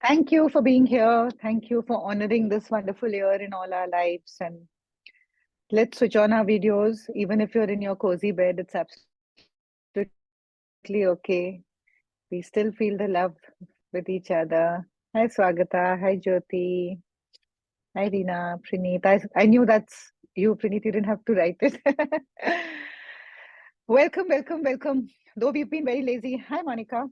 Thank you for being here. Thank you for honoring this wonderful year in all our lives. And let's switch on our videos. Even if you're in your cozy bed, it's absolutely okay. We still feel the love with each other. Hi, Swagata. Hi, Jyoti. Hi, Reena. Praneeth. I knew that's you, Praneeth. You didn't have to write it. Welcome, welcome, welcome. Though we've been very lazy. Hi, Monica.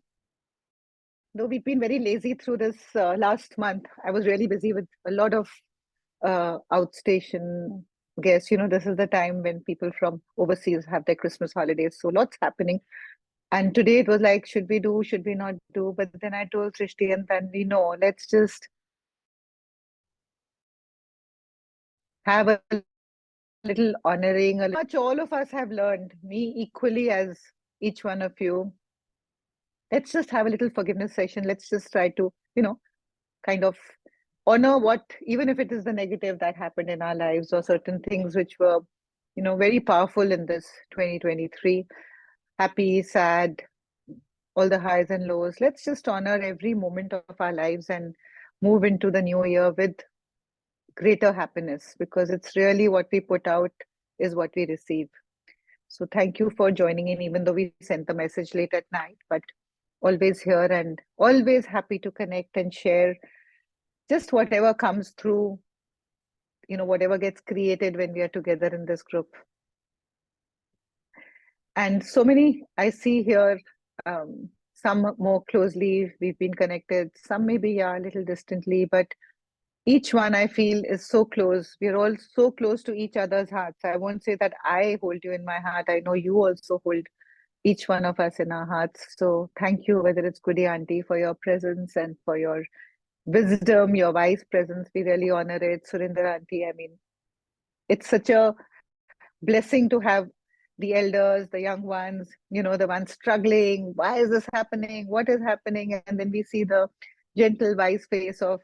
Though we've been very lazy through this last month, I was really busy with a lot of outstation guests. This is the time when people from overseas have their Christmas holidays. So lots happening. And today it was like, should we do, should we not do? But then I told Srishti and Tanvi, no, let's just have a little honoring. Much all of us have learned, me equally as each one of you. Let's just have a little forgiveness session. Let's just try to, kind of honor what, even if it is the negative that happened in our lives or certain things which were, very powerful in this 2023. Happy, sad, all the highs and lows. Let's just honor every moment of our lives and move into the new year with greater happiness, because it's really what we put out is what we receive. So thank you for joining in, even though we sent the message late at night, but always here and always happy to connect and share just whatever comes through, whatever gets created when we are together in this group. And so many I see here, some more closely we've been connected, some maybe a little distantly, but each one I feel is so close. We're all so close to each other's hearts. I won't say that I hold you in my heart. I know you also hold each one of us in our hearts. So thank you, whether it's Goody Auntie, for your presence and for your wisdom, your wise presence. We really honor it. Surinder Auntie, I mean, it's such a blessing to have the elders, the young ones, the ones struggling. Why is this happening? What is happening? And then we see the gentle, wise face of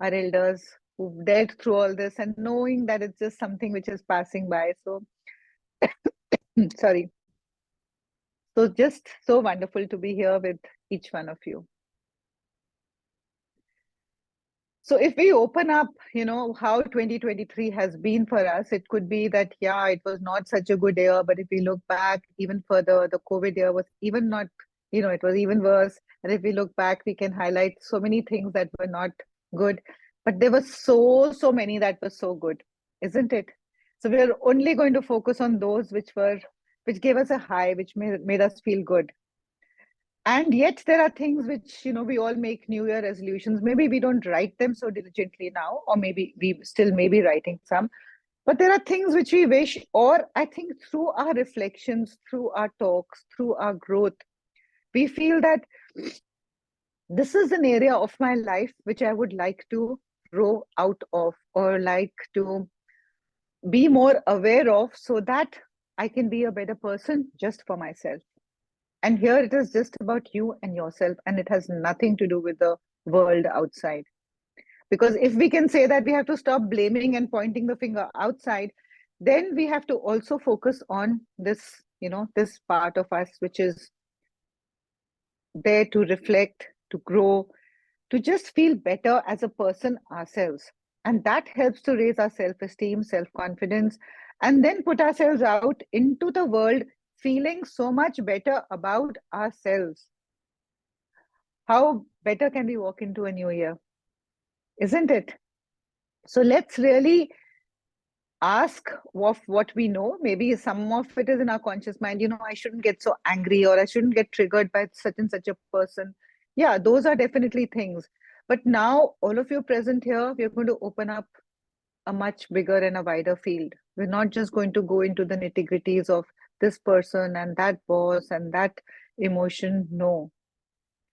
our elders who've dealt through all this and knowing that it's just something which is passing by. So, sorry. So just so wonderful to be here with each one of you. So if we open up, how 2023 has been for us, it could be that, yeah, it was not such a good year. But if we look back even further, the COVID year was even not, it was even worse. And if we look back, we can highlight so many things that were not good. But there were so many that were so good, isn't it? So we're only going to focus on those which gave us a high, which made us feel good. And yet there are things which, we all make New Year resolutions. Maybe we don't write them so diligently now, or maybe we still may be writing some. But there are things which we wish, or I think through our reflections, through our talks, through our growth, we feel that this is an area of my life which I would like to grow out of, or like to be more aware of, so that I can be a better person just for myself. And here it is just about you and yourself, and it has nothing to do with the world outside. Because if we can say that we have to stop blaming and pointing the finger outside, then we have to also focus on this, this part of us, which is there to reflect, to grow, to just feel better as a person ourselves. And that helps to raise our self-esteem, self-confidence, and then put ourselves out into the world feeling so much better about ourselves. How better can we walk into a new year? Isn't it? So let's really ask of what we know. Maybe some of it is in our conscious mind. I shouldn't get so angry, or I shouldn't get triggered by such and such a person. Yeah, those are definitely things. But now, all of you present here, we're going to open up a much bigger and a wider field. We're not just going to go into the nitty-gritties of this person and that boss and that emotion. No.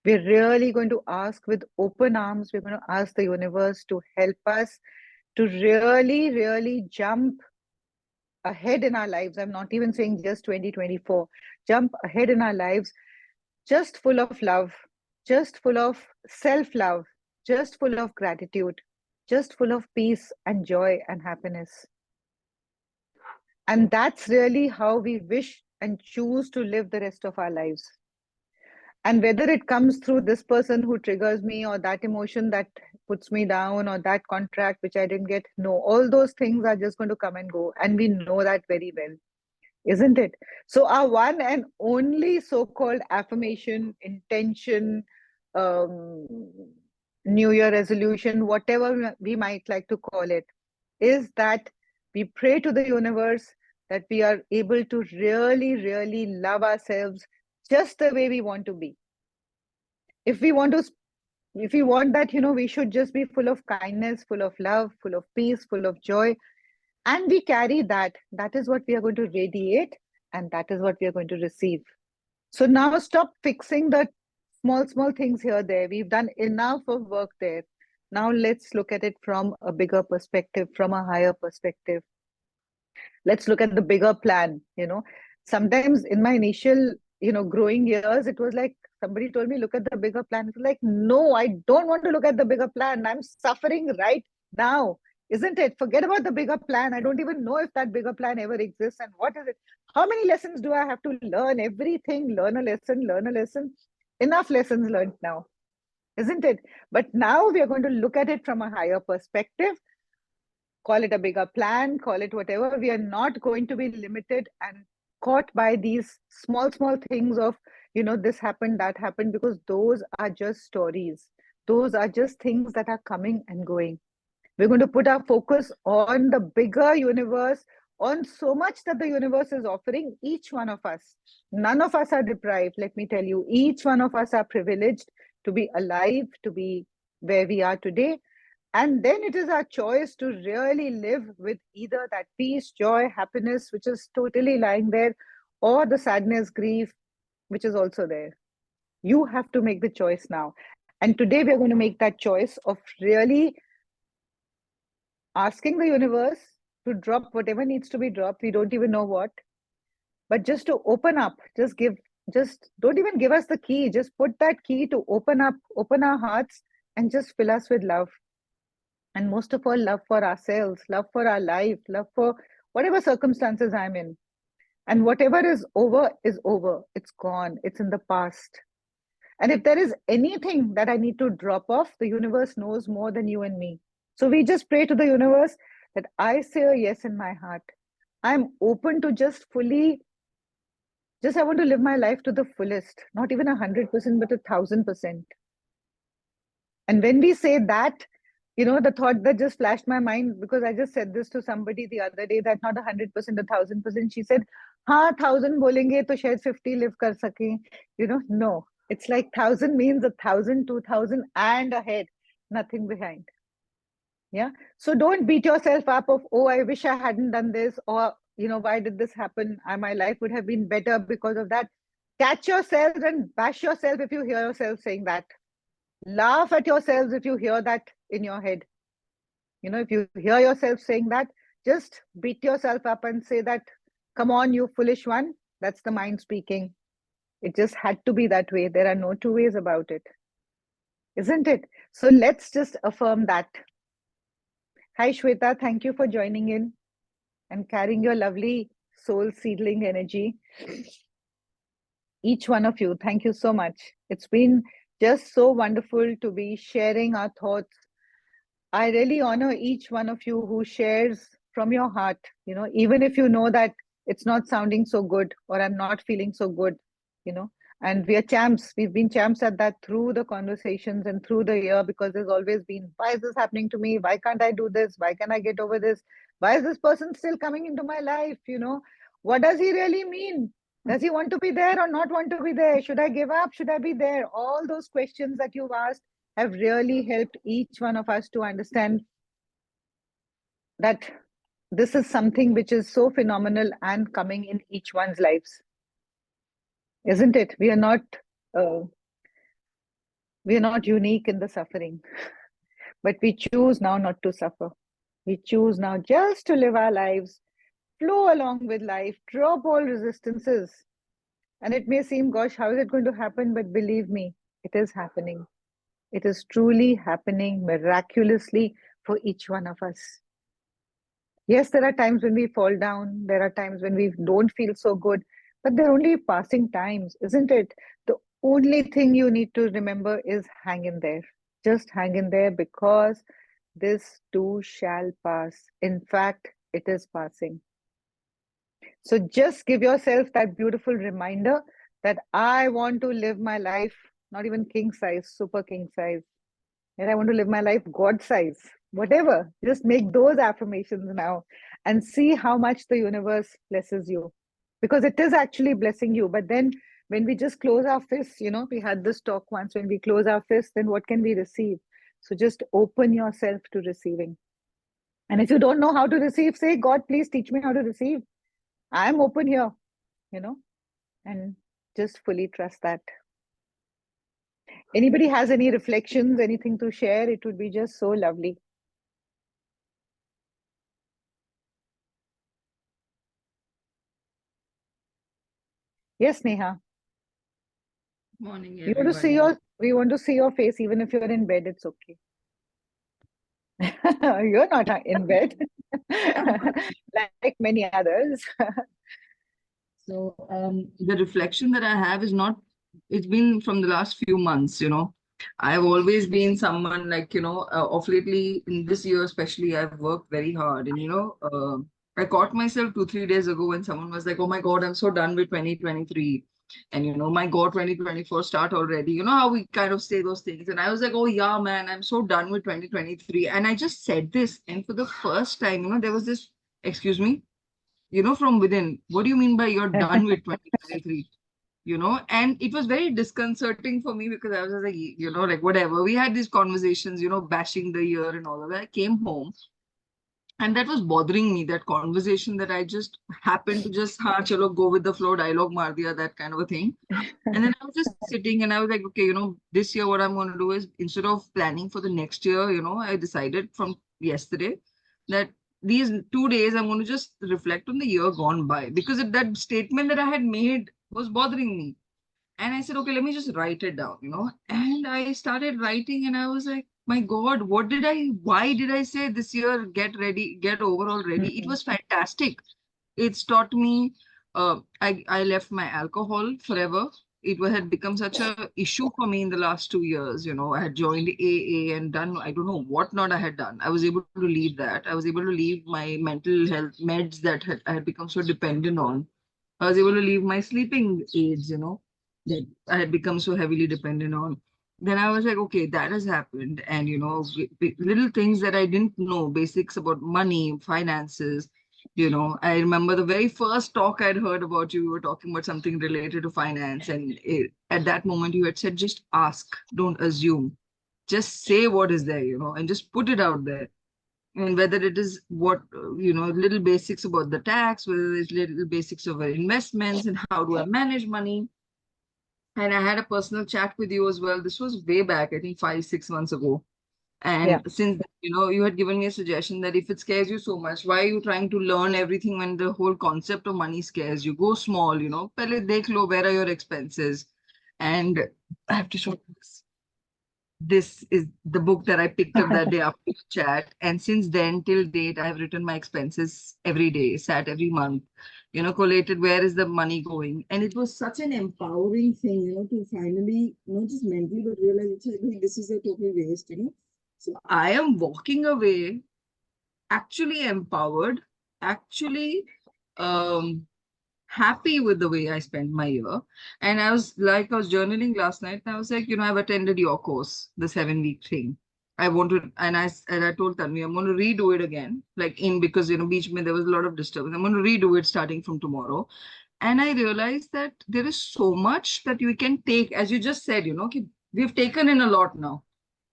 We're really going to ask with open arms. We're going to ask the universe to help us to really, really jump ahead in our lives. I'm not even saying just 2024. Jump ahead in our lives, just full of love, just full of self-love, just full of gratitude, just full of peace and joy and happiness. And that's really how we wish and choose to live the rest of our lives. And whether it comes through this person who triggers me, or that emotion that puts me down, or that contract which I didn't get, no, all those things are just going to come and go. And we know that very well, isn't it? So, our one and only so called affirmation, intention, um, New Year resolution, whatever we might like to call it, is that we pray to the universe that we are able to really, really love ourselves just the way we want to be. If we want to, if we want that, we should just be full of kindness, full of love, full of peace, full of joy, and we carry that. That is what we are going to radiate, and that is what we are going to receive. So now stop fixing the small things here, there. We've done enough of work there. Now let's look at it from a bigger perspective, from a higher perspective. Let's look at the bigger plan. Sometimes in my initial growing years, it was like somebody told me, look at the bigger plan. It's like, no, I don't want to look at the bigger plan. I'm suffering right now, isn't it? Forget about the bigger plan. I don't even know if that bigger plan ever exists, and what is it. How many lessons do I have to learn? Everything, learn a lesson. Enough lessons learned now, isn't it? But now we are going to look at it from a higher perspective. Call it a bigger plan, call it whatever. We are not going to be limited and caught by these small things of, this happened, that happened, because those are just stories. Those are just things that are coming and going. We're going to put our focus on the bigger universe, on so much that the universe is offering each one of us. None of us are deprived, let me tell you. Each one of us are privileged to be alive, to be where we are today. And then it is our choice to really live with either that peace, joy, happiness, which is totally lying there, or the sadness, grief, which is also there. You have to make the choice now. And today we're going to make that choice of really asking the universe to drop whatever needs to be dropped. We don't even know what, but just to open up, just don't even give us the key. Just put that key to open up, open our hearts, and just fill us with love. And most of all, love for ourselves, love for our life, love for whatever circumstances I'm in. And whatever is over is over. It's gone. It's in the past. And if there is anything that I need to drop off, the universe knows more than you and me. So we just pray to the universe that I say a yes in my heart. I'm open to just fully, I want to live my life to the fullest, not even 100%, but 1,000%. And when we say that, the thought that just flashed my mind, because I just said this to somebody the other day, that not 100%, 1,000%. She said, "Ha, 1,000 bolenge to shayad 50 live kar sake." No, it's like 1,000 means 1,000, 2,000 and ahead, nothing behind. Yeah. So don't beat yourself up of, oh, I wish I hadn't done this, or, why did this happen? My life would have been better because of that. Catch yourself and bash yourself if you hear yourself saying that. Laugh at yourselves if you hear that in your head. If you hear yourself saying that, just beat yourself up and say that, come on, you foolish one. That's the mind speaking. It just had to be that way. There are no two ways about it, isn't it? So let's just affirm that. Hi, Shweta. Thank you for joining in and carrying your lovely soul seedling energy. Each one of you, thank you so much. It's been just so wonderful to be sharing our thoughts. I really honor each one of you who shares from your heart, even if you know that it's not sounding so good, or I'm not feeling so good, and we are champs. We've been champs at that through the conversations and through the year, because there's always been, why is this happening to me? Why can't I do this? Why can't I get over this? Why is this person still coming into my life? What does he really mean? Does he want to be there or not want to be there? Should I give up? Should I be there? All those questions that you've asked have really helped each one of us to understand that this is something which is so phenomenal and coming in each one's lives, isn't it? We are not unique in the suffering, but we choose now not to suffer. We choose now just to live our lives, flow along with life, drop all resistances. And it may seem, gosh, how is it going to happen? But believe me, it is happening. It is truly happening miraculously for each one of us. Yes, there are times when we fall down. There are times when we don't feel so good, but they're only passing times, isn't it? The Only thing you need to remember is hang in there. Just hang in there because this too shall pass. In fact, it is passing. So just give yourself that beautiful reminder that I want to live my life, not even king size, super king size. And I want to live my life God size, whatever. Just make those affirmations now and see how much the universe blesses you. Because it is actually blessing you. But then when we just close our fists, we had this talk once, when we close our fists, then what can we receive? So just open yourself to receiving. And if you don't know how to receive, say, God, please teach me how to receive. I'm open here, you know, and just fully trust that. Anybody has any reflections, anything to share? It would be just so lovely. Yes, Neha. Morning, You want to see everybody. your we want to see your face even if you're in bed, it's okay. You're not in bed, like many others. So, the reflection that I have is not, it's been from the last few months, I've always been someone like, of lately in this year, especially, I've worked very hard. And, I caught myself 2, 3 days ago when someone was like, oh my God, I'm so done with 2023. And, my God, 2024 start already. You know how we kind of say those things. And I was like, oh yeah, man, I'm so done with 2023. And I just said this. And for the first time, there was this, excuse me, from within. What do you mean by you're done with 2023? And it was very disconcerting for me because I was like, like whatever. We had these conversations, bashing the year and all of that. I came home and that was bothering me, that conversation that I just happened to just, ha, chalo, go with the flow, dialogue mar diya, that kind of a thing. And then I was just sitting and I was like, okay, this year what I'm going to do is instead of planning for the next year, I decided from yesterday that these 2 days I'm going to just reflect on the year gone by because that statement that I had made was bothering me. And I said, okay, let me just write it down, And I started writing and I was like, my God, why did I say this year, get ready, get overall ready? It Mhm. was fantastic. It's taught me, I left my alcohol forever. It had become such a issue for me in the last 2 years. I had joined AA and done, I don't know what not I had done. I was able to leave that. I was able to leave my mental health meds that I had become so dependent on. I was able to leave my sleeping aids, that I had become so heavily dependent on. Then I was like, okay, that has happened. And, little things that I didn't know, basics about money, finances. I remember the very first talk I'd heard about you, were talking about something related to finance. And at that moment, you had said, just ask, don't assume. Just say what is there, and just put it out there. And whether it is what, little basics about the tax, whether it's little basics of our investments and how do I manage money. And I had a personal chat with you as well. This was way back, I think 5, 6 months ago. Yeah. And since you had given me a suggestion that if it scares you so much, why are you trying to learn everything when the whole concept of money scares you? Go small, Pehle dekh lo, where are your expenses? And I have to show you this. This is the book that I picked up that day after the chat. And since then, till date, I've written my expenses every day, sat every month, collated where is the money going. And it was such an empowering thing, to finally, not just mentally, but realize it's like, "Hey, this is a total waste. So I am walking away actually empowered, actually um, happy with the way I spent my year. And I was journaling last night and I was like, I've attended your course, the 7 week thing. I want to, and I told Tanvi, I'm going to redo it again, like because, beach mein there was a lot of disturbance. I'm going to redo it starting from tomorrow. And I realized that there is so much that you can take, as you just said, we've taken in a lot now.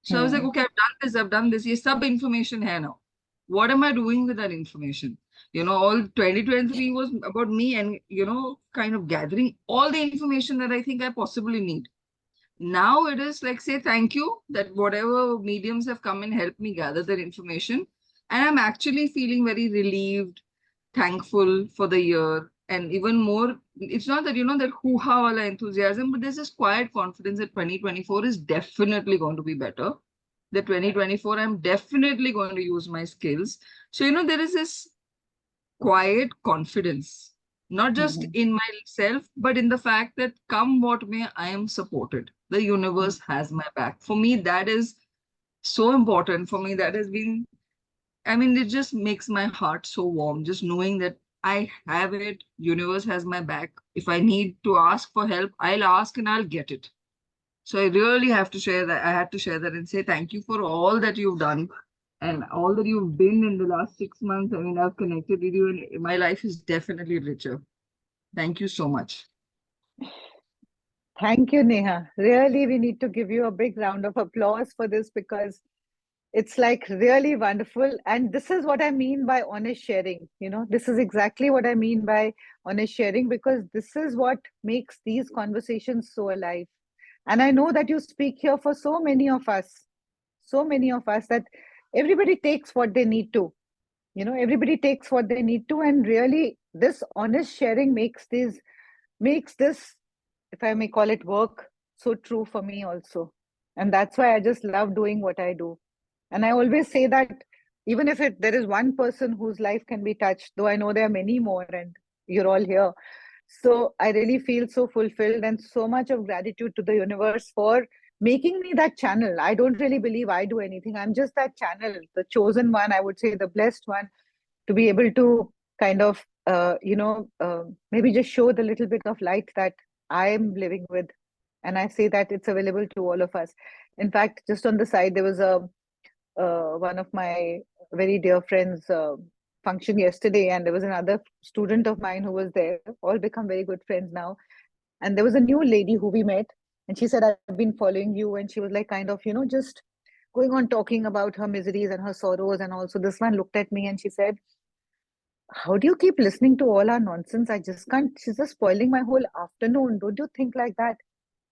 So I was like, Hmm. okay, I've done this. Ye sab information hai now. What am I doing with that information? All 2023 was about me and, kind of gathering all the information that I think I possibly need. Now it is like, say thank you that whatever mediums have come and helped me gather that information. And I'm actually feeling very relieved, thankful for the year. And even more, it's not that, that hoo-ha wala enthusiasm, but there's this quiet confidence that 2024 is definitely going to be better. The 2024, I'm definitely going to use my skills. So, there is this quiet confidence not just in myself, but in the fact that come what may, I am supported. The universe has my back. For me, that is so important. For me, that has been, I mean, it just makes my heart so warm, just knowing that I have it, universe has my back. If I need to ask for help, I'll ask and I'll get it. So I really have to share that. I had to share that and say thank you for all that you've done and all that you've been in the last 6 months. I mean, I've connected with you and my life is definitely richer. Thank you so much. Thank you, Neha. Really, we need to give you a big round of applause for this because it's like really wonderful. And this is what I mean by honest sharing. This is exactly what I mean by honest sharing because this is what makes these conversations so alive. And I know that you speak here for so many of us that everybody takes what they need to. Everybody takes what they need to. And really, this honest sharing makes this, if I may call it work, so true for me also. And that's why I just love doing what I do. And I always say that even if there is one person whose life can be touched, though I know there are many more and you're all here. So I really feel so fulfilled and so much of gratitude to the universe for making me that channel. I don't really believe I do anything. I'm just that channel, the chosen one, I would say the blessed one, to be able to kind of, maybe just show the little bit of light that I'm living with. And I say that it's available to all of us. In fact, just on the side, there was one of my very dear friends function yesterday, and there was another student of mine who was there. All become very good friends now. And there was a new lady who we met, and she said, "I've been following you," and she was like kind of, just going on talking about her miseries and her sorrows. And also, this one looked at me and she said, "How do you keep listening to all our nonsense? I just can't. She's just spoiling my whole afternoon. Don't you think like that?"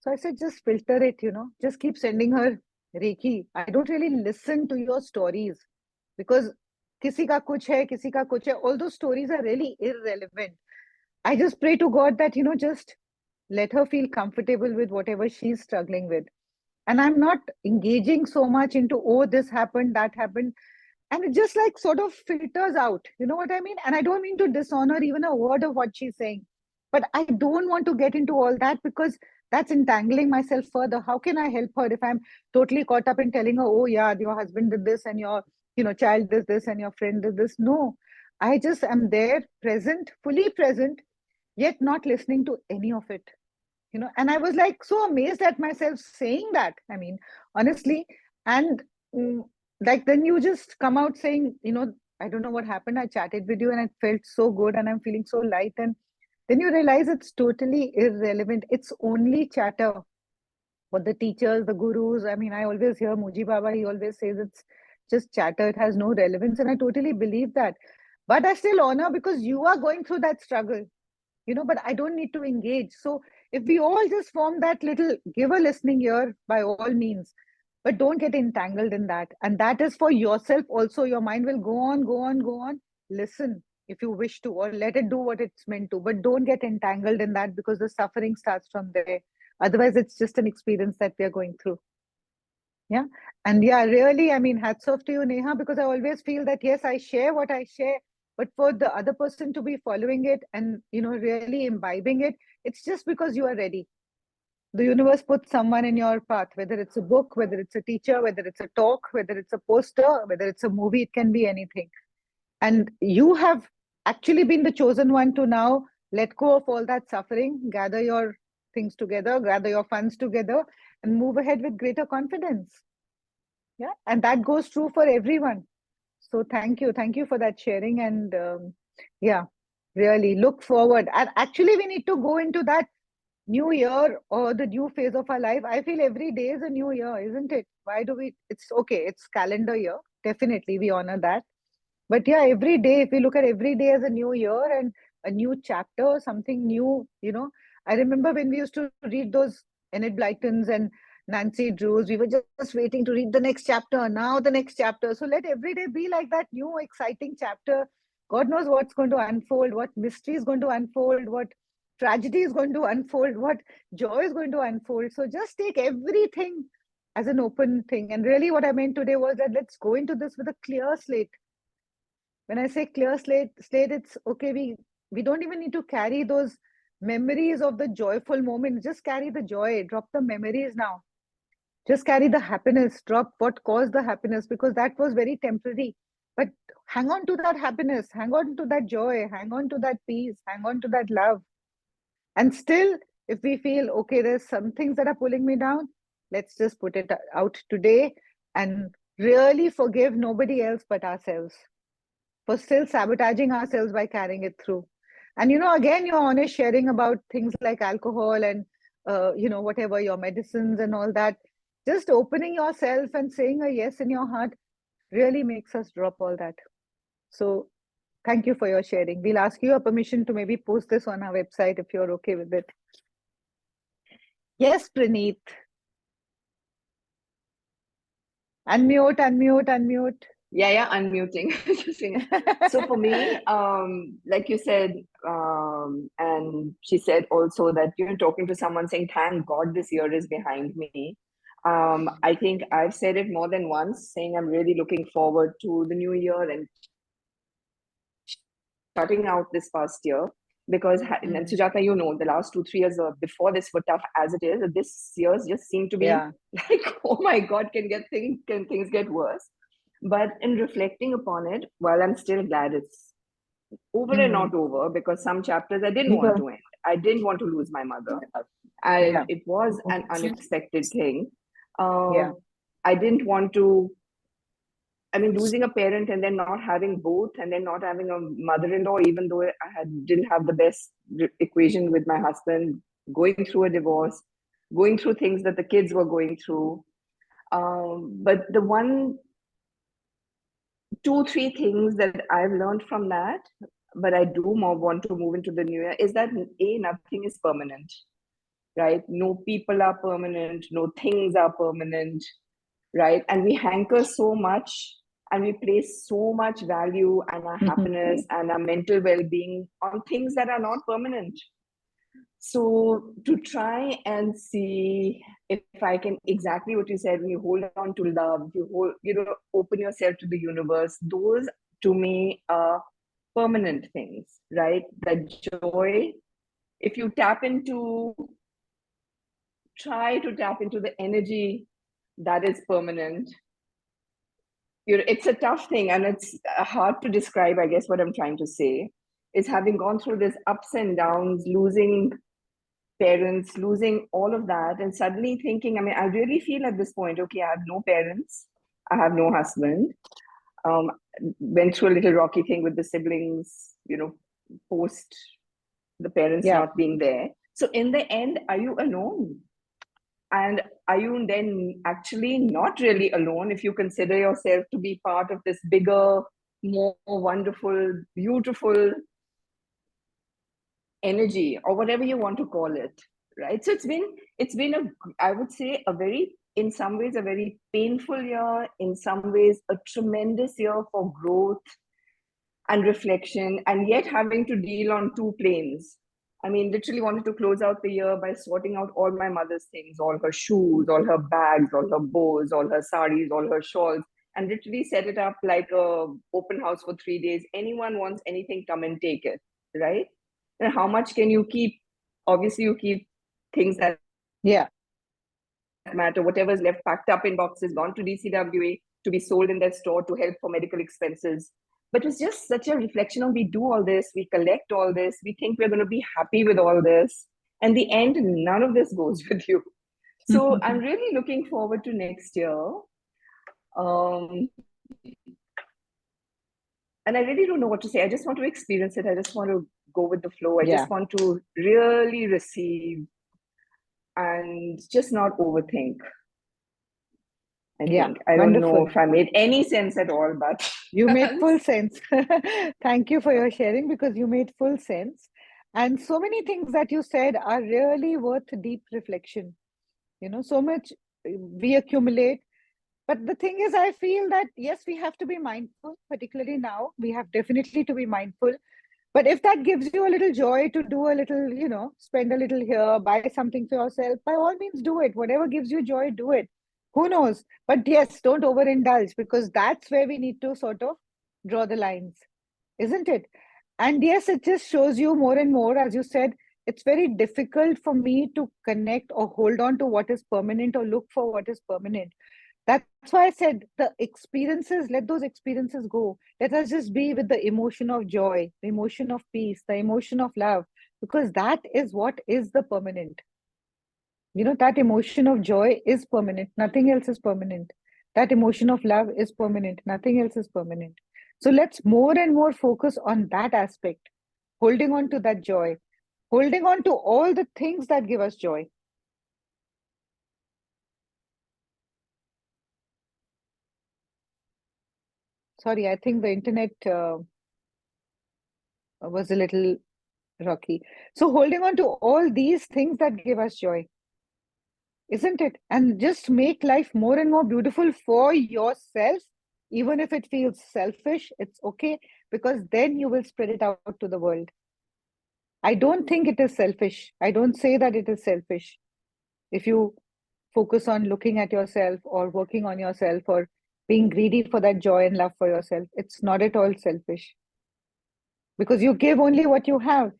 So I said, just filter it, just keep sending her Reiki. I don't really listen to your stories because kisi ka kuch hai, kisi ka kuch hai. All those stories are really irrelevant. I just pray to God that, just let her feel comfortable with whatever she's struggling with. And I'm not engaging so much into, oh, this happened, that happened. And it just like sort of filters out. You know what I mean? And I don't mean to dishonor even a word of what she's saying. But I don't want to get into all that because that's entangling myself further. How can I help her if I'm totally caught up in telling her, oh, yeah, your husband did this and your child did this and your friend did this? No, I just am there, present, fully present, yet not listening to any of it. And I was like so amazed at myself saying that. I mean, honestly. And mm, like then you just come out saying, I don't know what happened. I chatted with you and it felt so good and I'm feeling so light. And then you realize it's totally irrelevant. It's only chatter. What the teachers, the gurus, I mean, I always hear Muji Baba, he always says it's just chatter, it has no relevance. And I totally believe that. But I still honor because you are going through that struggle, but I don't need to engage. So if we all just form that little, give a listening ear by all means, but don't get entangled in that. And that is for yourself also. Your mind will go on, go on, go on. Listen if you wish to, or let it do what it's meant to, but don't get entangled in that because the suffering starts from there. Otherwise, it's just an experience that we are going through. Yeah. And yeah, really, I mean, hats off to you, Neha, because I always feel that, yes, I share what I share, but for the other person to be following it and, really imbibing it, it's just because you are ready. The universe puts someone in your path, whether it's a book, whether it's a teacher, whether it's a talk, whether it's a poster, whether it's a movie, it can be anything. And you have actually been the chosen one to now let go of all that suffering, gather your things together, gather your funds together, and move ahead with greater confidence. Yeah. And that goes true for everyone. So thank you for that sharing. And yeah, really look forward. And actually, we need to go into that new year or the new phase of our life. I feel every day is a new year, isn't it? Why do we? It's okay, it's calendar year. Definitely, we honor that. But yeah, every day, if we look at every day as a new year and a new chapter, something new, I remember when we used to read those Enid Blytons and Nancy Drews, we were just waiting to read the next chapter, now the next chapter. So let every day be like that new exciting chapter. God knows what's going to unfold, what mystery is going to unfold, what tragedy is going to unfold, what joy is going to unfold. So just take everything as an open thing. And really, what I meant today was that let's go into this with a clear slate. When I say clear slate, it's okay. we don't even need to carry those memories of the joyful moments. Just carry the joy, drop the memories now. Just carry the happiness, drop what caused the happiness, because that was very temporary. But hang on to that happiness, hang on to that joy, hang on to that peace, hang on to that love. And still, if we feel, okay, there's some things that are pulling me down, let's just put it out today and really forgive nobody else but ourselves for still sabotaging ourselves by carrying it through. And, again, your honest sharing about things like alcohol and, whatever, your medicines and all that, just opening yourself and saying a yes in your heart really makes us drop all that. So thank you for your sharing. We'll ask you a permission to maybe post this on our website if you're okay with it. Yes, Praneeth. Unmute, unmute, unmute. Yeah, unmuting. So for me, like you said, and she said also that, talking to someone saying, thank God this year is behind me. I think I've said it more than once, saying I'm really looking forward to the new year and shutting out this past year. Because, and Sujata, the last 2-3 years before this were tough as it is. This year's just seemed to be like, oh my God, can things get worse? But in reflecting upon it, while I'm still glad it's over and not over, because some chapters I didn't want to end. I didn't want to lose my mother. It was an unexpected thing. I didn't want to, losing a parent and then not having both, and then not having a mother-in-law, even though I didn't have the best equation with my husband, going through a divorce, going through things that the kids were going through. But the 2-3 things that I've learned from that, but I do more want to move into the new year, is that nothing is permanent, right? No people are permanent, no things are permanent, right? And we hanker so much and we place so much value and our happiness and our mental well-being on things that are not permanent. So to try and see if I can, exactly what you said, when you hold on to love, open yourself to the universe, those to me are permanent things, right? That joy, if you try to tap into the energy that is permanent, it's a tough thing, and it's hard to describe. I guess what I'm trying to say is, having gone through this ups and downs, losing parents, losing all of that, and suddenly thinking, I really feel at this point, okay, I have no parents, I have no husband, went through a little rocky thing with the siblings, post the parents not being there. So in the end, are you alone? And are you then actually not really alone if you consider yourself to be part of this bigger, more wonderful, beautiful energy, or whatever you want to call it, right? So it's been I would say, in some ways, a very painful year, in some ways, a tremendous year for growth and reflection, and yet having to deal on 2 planes. Literally wanted to close out the year by sorting out all my mother's things, all her shoes, all her bags, all her bows, all her saris, all her shawls, and literally set it up like a open house for 3 days. Anyone wants anything, come and take it, right? And how much can you keep? Obviously, you keep things that matter. Whatever's left packed up in boxes, gone to DCWA to be sold in their store to help for medical expenses. But it's just such a reflection of, we do all this, we collect all this, we think we're going to be happy with all this. And the end, none of this goes with you. So I'm really looking forward to next year. And I really don't know what to say. I just want to experience it. I just want to go with the flow. I just want to really receive and just not overthink. I think. I don't know if I made any sense at all, but you made full sense. Thank you for your sharing, because you made full sense. And so many things that you said are really worth deep reflection. So much we accumulate. But the thing is, I feel that, yes, we have to be mindful, particularly now. We have definitely to be mindful. But if that gives you a little joy to do a little, spend a little here, buy something for yourself, by all means do it. Whatever gives you joy, do it. Who knows? But yes, don't overindulge, because that's where we need to sort of draw the lines, isn't it? And yes, it just shows you more and more, as you said, it's very difficult for me to connect or hold on to what is permanent or look for what is permanent. That's why I said the experiences, let those experiences go. Let us just be with the emotion of joy, the emotion of peace, the emotion of love, because that is what is the permanent. That emotion of joy is permanent. Nothing else is permanent. That emotion of love is permanent. Nothing else is permanent. So let's more and more focus on that aspect, holding on to that joy, holding on to all the things that give us joy. Sorry, I think the internet was a little rocky. So holding on to all these things that give us joy, isn't it? And just make life more and more beautiful for yourself, even if it feels selfish, it's okay, because then you will spread it out to the world. I don't think it is selfish. I don't say that it is selfish. If you focus on looking at yourself or working on yourself or being greedy for that joy and love for yourself, it's not at all selfish, because you give only what you have.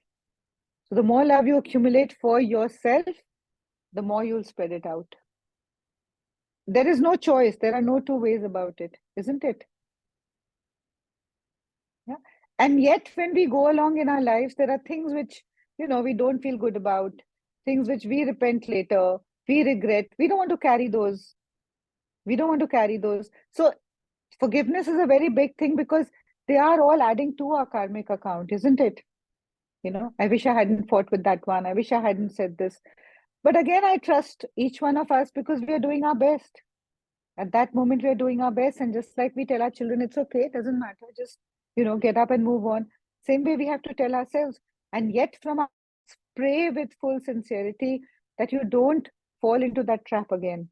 So the more love you accumulate for yourself, the more you'll spread it out. There is no choice. There are no two ways about it, isn't it? Yeah. And yet, when we go along in our lives, there are things which, we don't feel good about, things which we repent later, we regret. We don't want to carry those. We don't want to carry those. So forgiveness is a very big thing, because they are all adding to our karmic account, isn't it? I wish I hadn't fought with that one. I wish I hadn't said this. But again, I trust each one of us, because we are doing our best. At that moment, we are doing our best. And just like we tell our children, it's okay, it doesn't matter. Just, get up and move on. Same way we have to tell ourselves. And yet from our pray with full sincerity that you don't fall into that trap again.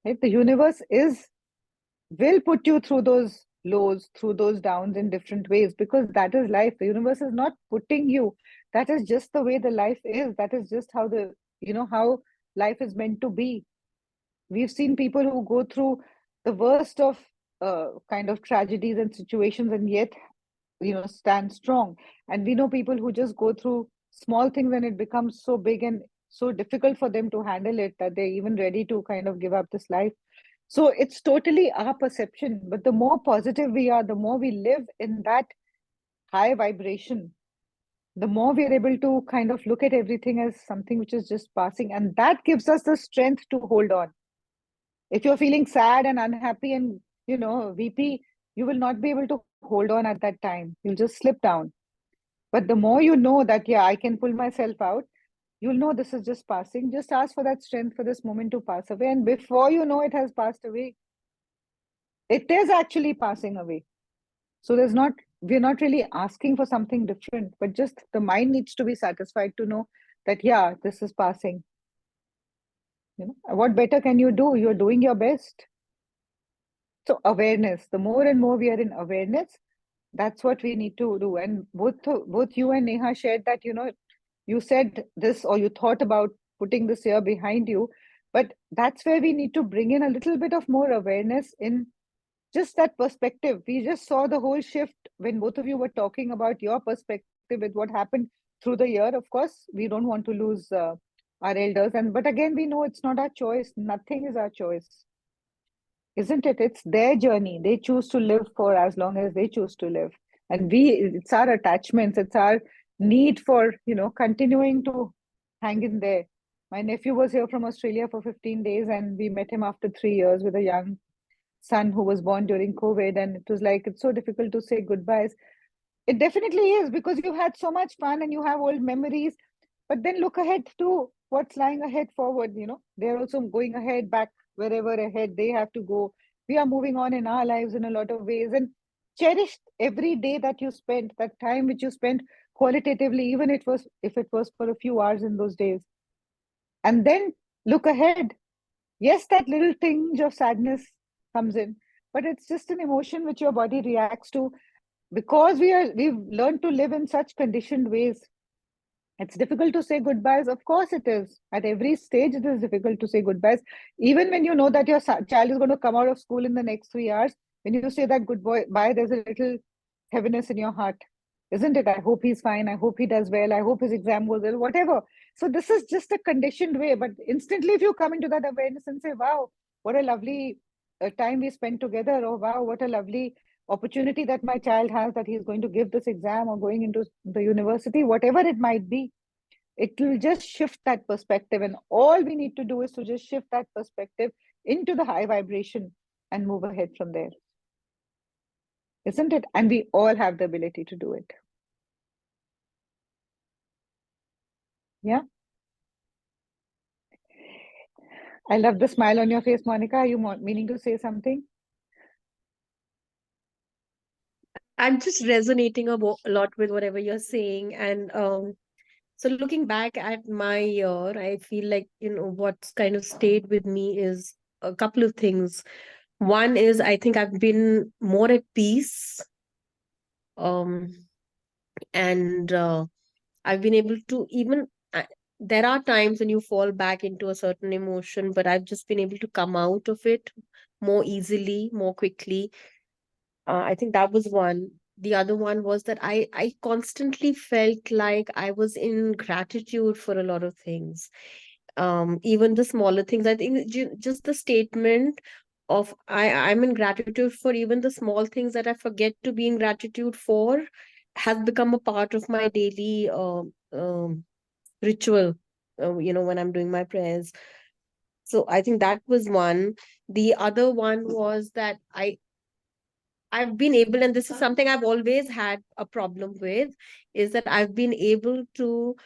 Right? The universe will put you through those lows, through those downs in different ways, because that is life. The universe is not putting you. That is just the way the life is. That is just how how life is meant to be. We've seen people who go through the worst of kind of tragedies and situations, and yet, stand strong. And we know people who just go through small things and it becomes so big and so difficult for them to handle it that they're even ready to kind of give up this life. So it's totally our perception. But the more positive we are, the more we live in that high vibration, the more we're able to kind of look at everything as something which is just passing. And that gives us the strength to hold on. If you're feeling sad and unhappy and, weepy, you will not be able to hold on at that time. You'll just slip down. But the more you know that, yeah, I can pull myself out, you'll know this is just passing. Just ask for that strength for this moment to pass away. And before you know it has passed away, it is actually passing away. So we're not really asking for something different, but just the mind needs to be satisfied to know that, yeah, this is passing. What better can you do? You're doing your best. So awareness, the more and more we are in awareness, that's what we need to do. And both you and Neha shared that, you said this or you thought about putting this year behind you, but that's where we need to bring in a little bit of more awareness in just that perspective. We just saw the whole shift when both of you were talking about your perspective with what happened through the year. Of course, we don't want to lose our elders. But again, we know it's not our choice. Nothing is our choice. Isn't it? It's their journey. They choose to live for as long as they choose to live. And it's our attachments, it's our need for, continuing to hang in there. My nephew was here from Australia for 15 days, and we met him after 3 years with a young son who was born during COVID. And it was like, it's so difficult to say goodbyes. It definitely is, because you had so much fun and you have old memories. But then look ahead to what's lying ahead forward. They're also going ahead, back wherever ahead they have to go. We are moving on in our lives in a lot of ways, and cherish every day that you spent, that time which you spent qualitatively, even if it was for a few hours in those days. And then look ahead. Yes, that little tinge of sadness comes in, but it's just an emotion which your body reacts to, because we've learned to live in such conditioned ways. It's difficult to say goodbyes. Of course it is. At every stage, it is difficult to say goodbyes. Even when you know that your child is going to come out of school in the next 3 hours, when you say that goodbye, there's a little heaviness in your heart, isn't it? I hope he's fine. I hope he does well. I hope his exam goes well, whatever. So this is just a conditioned way. But instantly, if you come into that awareness and say, wow, what a lovely time we spent together. Oh, wow, what a lovely opportunity that my child has, that he's going to give this exam or going into the university, whatever it might be, it will just shift that perspective. And all we need to do is to just shift that perspective into the high vibration and move ahead from there, isn't it? And we all have the ability to do it. Yeah. I love the smile on your face, Monica. Are you meaning to say something? I'm just resonating a lot with whatever you're saying. And so looking back at my year, I feel like, what's kind of stayed with me is a couple of things. One is I think I've been more at peace. And I've been able to there are times when you fall back into a certain emotion, but I've just been able to come out of it more easily, more quickly. I think that was one. The other one was that I constantly felt like I was in gratitude for a lot of things. Even the smaller things. I think just the statement of I'm in gratitude for even the small things that I forget to be in gratitude for has become a part of my daily ritual. When I'm doing my prayers. So I think that was one. The other one was that I've been able, and this is something I've always had a problem with, is that I've been able to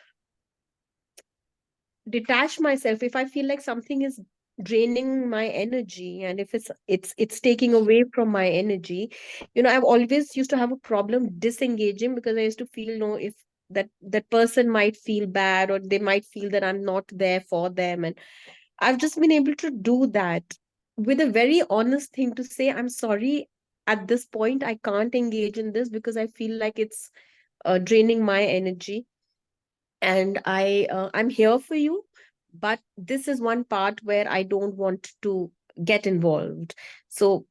detach myself if I feel like something is draining my energy, and if it's taking away from my energy. I've always used to have a problem disengaging, because I used to feel, if that person might feel bad, or they might feel that I'm not there for them. And I've just been able to do that with a very honest thing to say, I'm sorry, at this point I can't engage in this because I feel like it's draining my energy, and I'm here for you, but this is one part where I don't want to get involved. So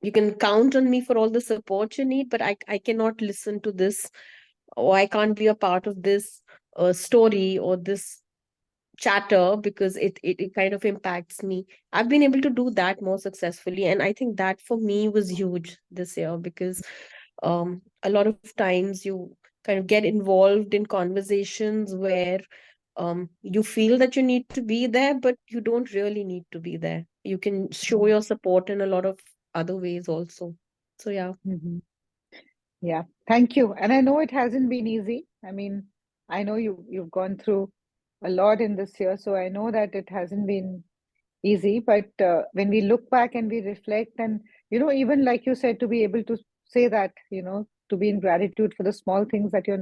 you can count on me for all the support you need, but I cannot listen to this, or I can't be a part of this story or this chatter, because it kind of impacts me. I've been able to do that more successfully, and I think that for me was huge this year, because a lot of times you kind of get involved in conversations where you feel that you need to be there, but you don't really need to be there. You can show your support in a lot of other ways also. So yeah. Mm-hmm. Yeah, thank you. And I know it hasn't been easy. I mean, I know you've gone through a lot in this year, so I know that it hasn't been easy. But when we look back and we reflect, and even like you said, to be able to say that, to be in gratitude for the small things that you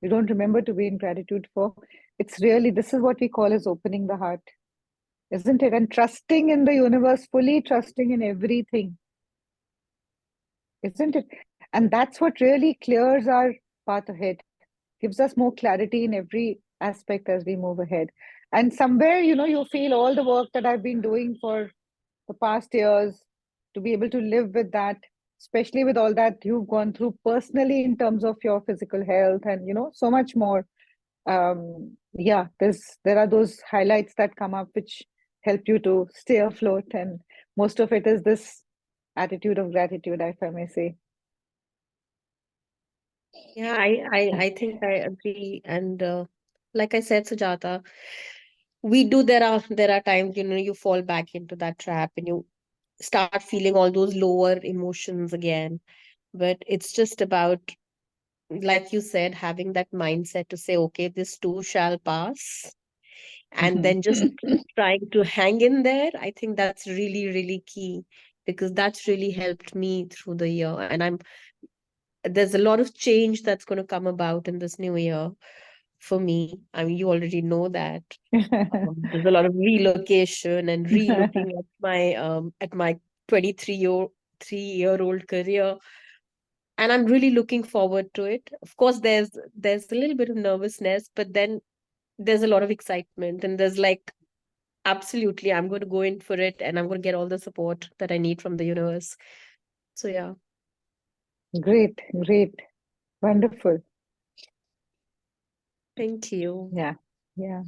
don't remember to be in gratitude for. It's really, this is what we call as opening the heart, isn't it? And trusting in the universe, fully trusting in everything, isn't it? And that's what really clears our path ahead, gives us more clarity in every aspect as we move ahead. And somewhere, you feel all the work that I've been doing for the past years, to be able to live with that, especially with all that you've gone through personally in terms of your physical health and, so much more. Yeah, there are those highlights that come up which help you to stay afloat. And most of it is this attitude of gratitude, if I may say. Yeah, I think I agree. And like I said, Sujata, there are times, you fall back into that trap and you start feeling all those lower emotions again. But it's just about, like you said, having that mindset to say, okay, this too shall pass. And then just keep trying to hang in there. I think that's really, really key, because that's really helped me through the year. And there's a lot of change that's going to come about in this new year for me. I mean, you already know that. There's a lot of relocation and re-looking at my 23-year-old career, and I'm really looking forward to it. Of course, there's a little bit of nervousness, but then there's a lot of excitement, and there's like, absolutely, I'm going to go in for it, and I'm going to get all the support that I need from the universe. So yeah. Great, great. Wonderful. Thank you. Yeah, yeah,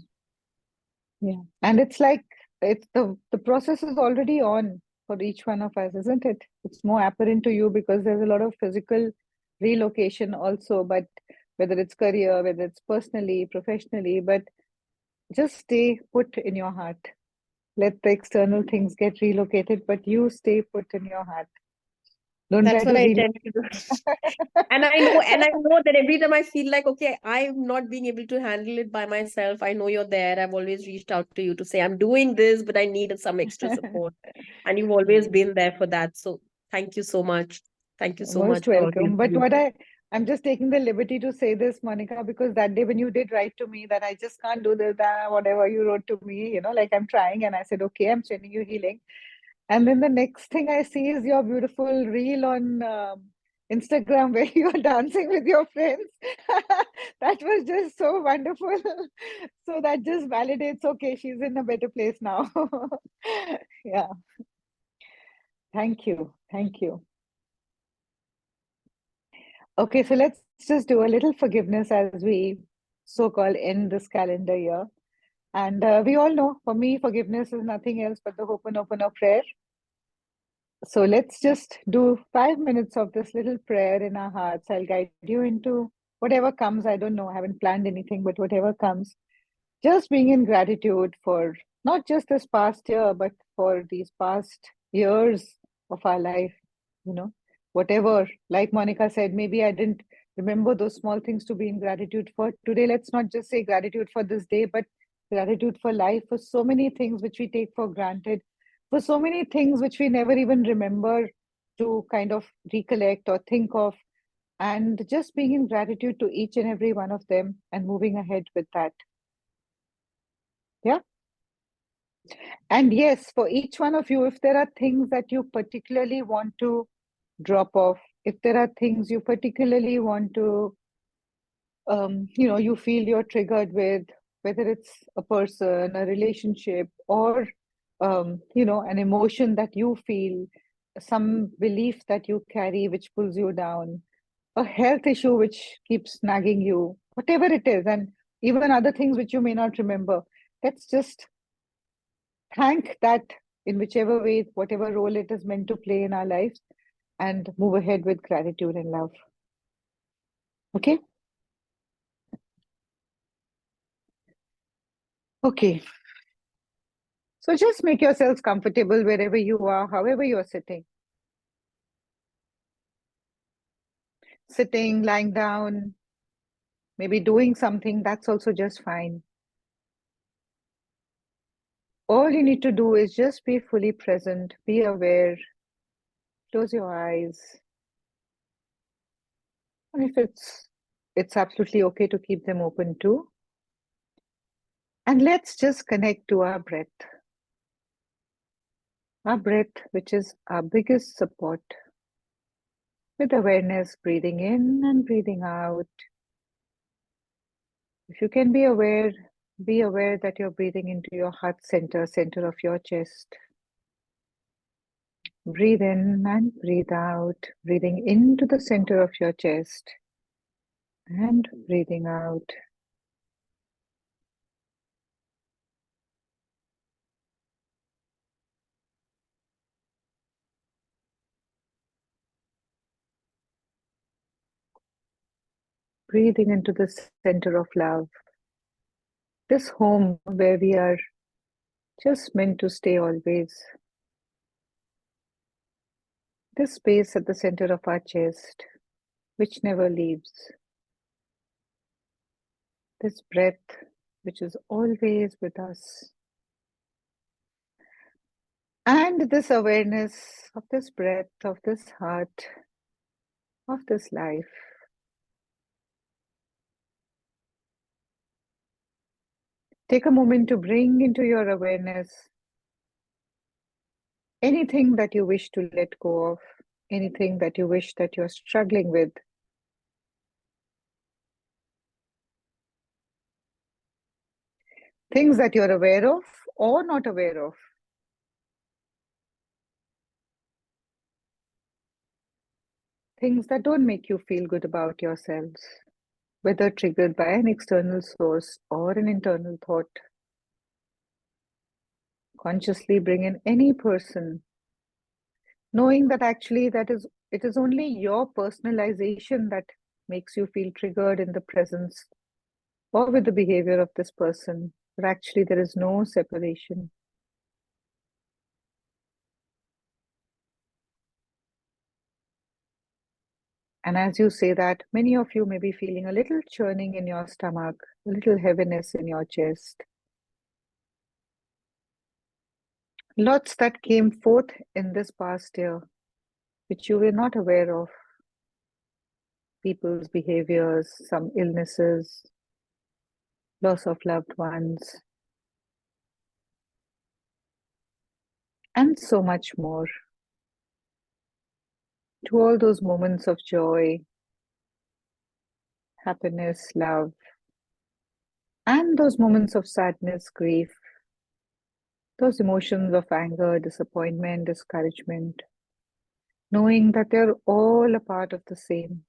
yeah. And it's like it's the process is already on for each one of us, isn't it? It's more apparent to you because there's a lot of physical relocation also, but whether it's career, whether it's personally, professionally, but just stay put in your heart. Let the external things get relocated, but you stay put in your heart. Don't That's try to what I relocate. intend to do. And I know that every time I feel like, okay, I'm not being able to handle it by myself. I know you're there. I've always reached out to you to say I'm doing this, but I need some extra support. And you've always been there for that. So thank you so much. Thank you so Most much for all you welcome. But do. I'm just taking the liberty to say this, Monica, because that day when you did write to me that I just can't do this, that whatever you wrote to me, like I'm trying, and I said, okay, I'm sending you healing. And then the next thing I see is your beautiful reel on Instagram where you're dancing with your friends. That was just so wonderful. So that just validates, okay, she's in a better place now. Yeah. Thank you. Thank you. Okay, so let's just do a little forgiveness as we so-called end this calendar year. And we all know, for me, forgiveness is nothing else but the Ho'oponopono prayer. So let's just do 5 minutes of this little prayer in our hearts. I'll guide you into whatever comes. I don't know, I haven't planned anything, but whatever comes. Just being in gratitude for not just this past year, but for these past years of our life, whatever, like Monica said, maybe I didn't remember those small things to be in gratitude for. Today, let's not just say gratitude for this day, but gratitude for life, for so many things which we take for granted, for so many things which we never even remember to kind of recollect or think of, and just being in gratitude to each and every one of them and moving ahead with that. Yeah. And yes, for each one of you, if there are things that you particularly want to drop off, if there are things you particularly want to, you feel you're triggered with, whether it's a person, a relationship, or, an emotion that you feel, some belief that you carry which pulls you down, a health issue which keeps nagging you, whatever it is, and even other things which you may not remember, let's just thank that in whichever way, whatever role it is meant to play in our lives, and move ahead with gratitude and love. Okay? Okay. So just make yourselves comfortable wherever you are, however you're sitting. Sitting, lying down, maybe doing something, that's also just fine. All you need to do is just be fully present, be aware, close your eyes. And if it's absolutely okay to keep them open too. And let's just connect to our breath. Our breath, which is our biggest support, with awareness, breathing in and breathing out. If you can be aware that you're breathing into your heart center, center of your chest. Breathe in and breathe out, breathing into the center of your chest and breathing out. Breathing into the center of love. This home where we are just meant to stay always. This space at the center of our chest, which never leaves. This breath, which is always with us. And this awareness of this breath, of this heart, of this life. Take a moment to bring into your awareness anything that you wish to let go of, anything that you wish that you're struggling with. Things that you're aware of or not aware of. things that don't make you feel good about yourselves, whether triggered by an external source or an internal thought. Consciously bring in any person, knowing that actually it is only your personalization that makes you feel triggered in the presence or with the behavior of this person, but actually there is no separation. And as you say that, many of you may be feeling a little churning in your stomach, a little heaviness in your chest. Lots that came forth in this past year, which you were not aware of. People's behaviors, some illnesses, loss of loved ones, and so much more. To all those moments of joy, happiness, love, and those moments of sadness, grief, those emotions of anger, disappointment, discouragement, knowing that they're all a part of the same.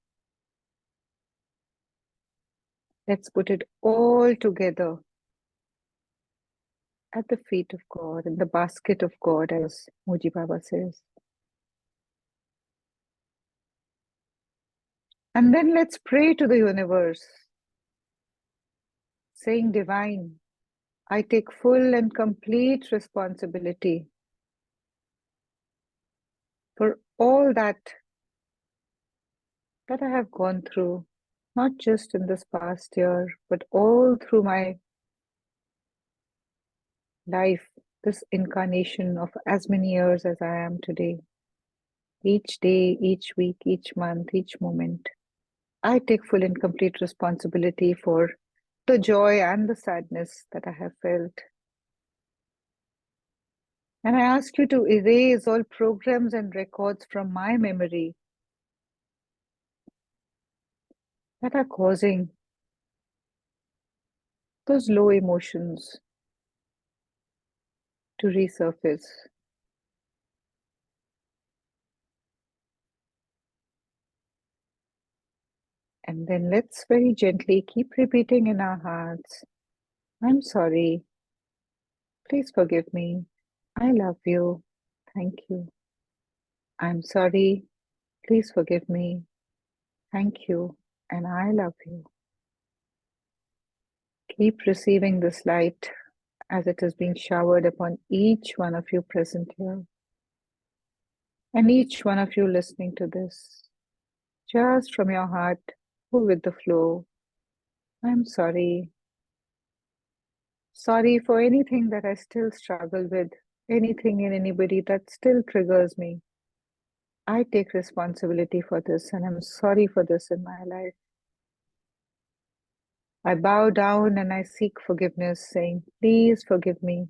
Let's put it all together at the feet of God, in the basket of God, as Moji Baba says. And then let's pray to the universe, saying, Divine, I take full and complete responsibility for all that I have gone through, not just in this past year, but all through my life, this incarnation of as many years as I am today. Each day, each week, each month, each moment, I take full and complete responsibility for the joy and the sadness that I have felt. And I ask you to erase all programs and records from my memory that are causing those low emotions to resurface. And then let's very gently keep repeating in our hearts, I'm sorry, please forgive me, I love you, thank you. I'm sorry, please forgive me, thank you, and I love you. Keep receiving this light as it is being showered upon each one of you present here, and each one of you listening to this. Just from your heart, go with the flow. I'm sorry. Sorry for anything that I still struggle with, anything in anybody that still triggers me. I take responsibility for this, and I'm sorry for this in my life. I bow down and I seek forgiveness, saying, please forgive me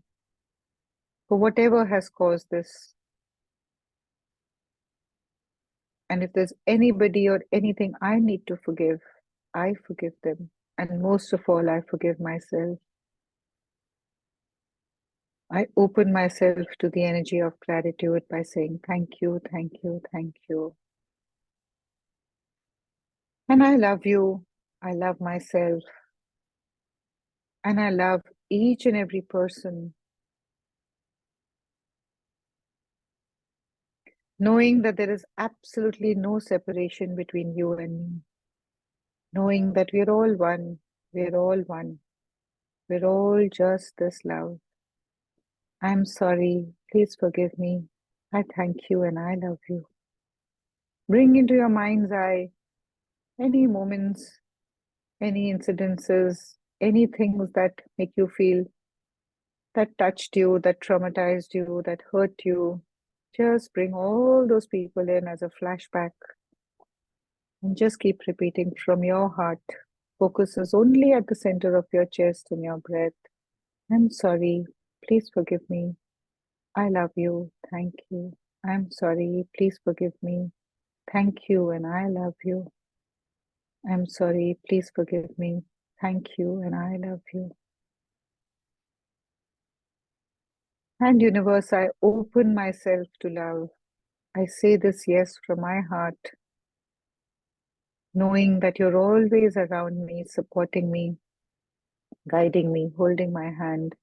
for whatever has caused this. And if there's anybody or anything I need to forgive, I forgive them. And most of all, I forgive myself. I open myself to the energy of gratitude by saying, thank you, thank you, thank you. And I love you. I love myself. And I love each and every person, knowing that there is absolutely no separation between you and me. Knowing that we're all one. We're all one. We're all just this love. I'm sorry. Please forgive me. I thank you and I love you. Bring into your mind's eye any moments, any incidences, any things that make you feel, that touched you, that traumatized you, that hurt you. Just bring all those people in as a flashback and just keep repeating from your heart. Focus is only at the center of your chest and your breath. I'm sorry. Please forgive me. I love you. Thank you. I'm sorry. Please forgive me. Thank you and I love you. I'm sorry. Please forgive me. Thank you and I love you. And universe, I open myself to love. I say this yes from my heart. knowing that you're always around me, supporting me, guiding me, holding my hand.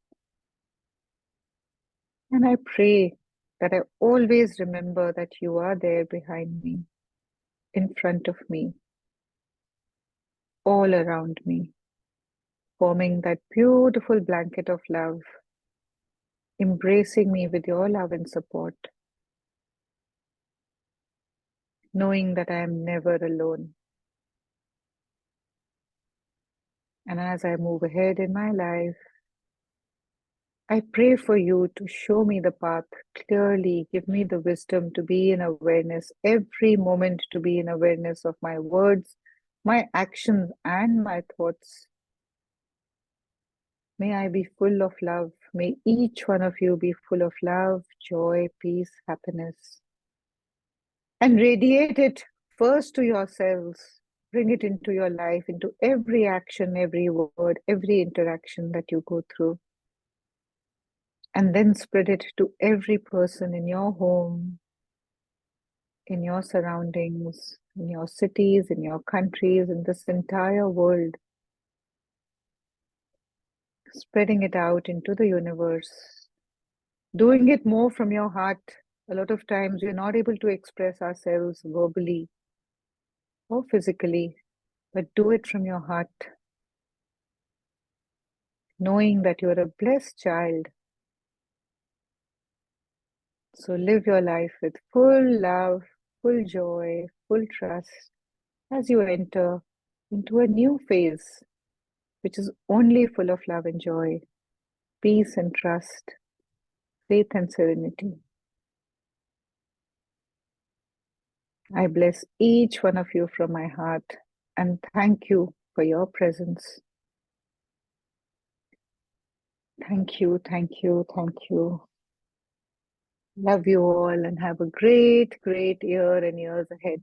And I pray that I always remember that you are there behind me, in front of me, all around me, forming that beautiful blanket of love, embracing me with your love and support, knowing that I am never alone. And as I move ahead in my life, I pray for you to show me the path clearly, give me the wisdom to be in awareness, every moment to be in awareness of my words, my actions, and my thoughts. May I be full of love. May each one of you be full of love, joy, peace, happiness. And radiate it first to yourselves. Bring it into your life, into every action, every word, every interaction that you go through. And then spread it to every person in your home, in your surroundings, in your cities, in your countries, in this entire world. Spreading it out into the universe. Doing it more from your heart. A lot of times we're not able to express ourselves verbally or physically, but do it from your heart. Knowing that you're a blessed child. So live your life with full love, full joy, full trust as you enter into a new phase, which is only full of love and joy, peace and trust, faith and serenity. I bless each one of you from my heart and thank you for your presence. Thank you, thank you, thank you. Love you all and have a great, great year and years ahead.